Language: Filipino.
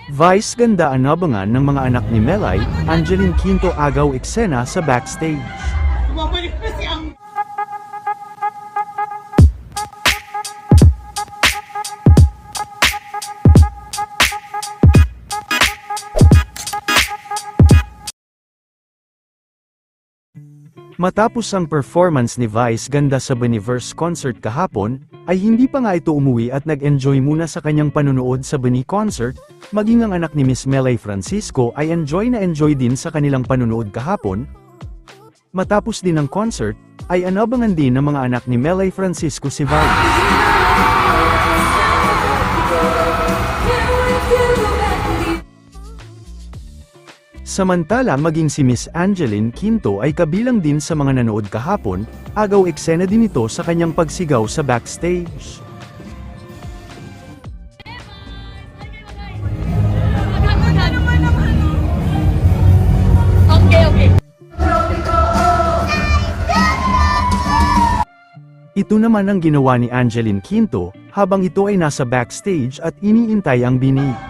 Vice ganda anabangan ng mga anak ni Melay, Angeline Quinto agaw eksena sa backstage. Bumabalik na si ang... Matapos ang performance ni Vice ganda sa Boniverse concert kahapon, ay hindi pa nga ito umuwi at nag-enjoy muna sa kanyang panunood sa Boni concert, maging ang anak ni Miss Melay Francisco ay enjoy din sa kanilang panunood kahapon. Matapos din ang concert, ay anabangan din ng mga anak ni Melay Francisco si Vice. Samantala maging si Miss Angeline Quinto ay kabilang din sa mga nanood kahapon, agaw eksena din ito sa kanyang pagsigaw sa backstage. Okay. Ito naman ang ginawa ni Angeline Quinto, habang ito ay nasa backstage at iniintay ang Bini.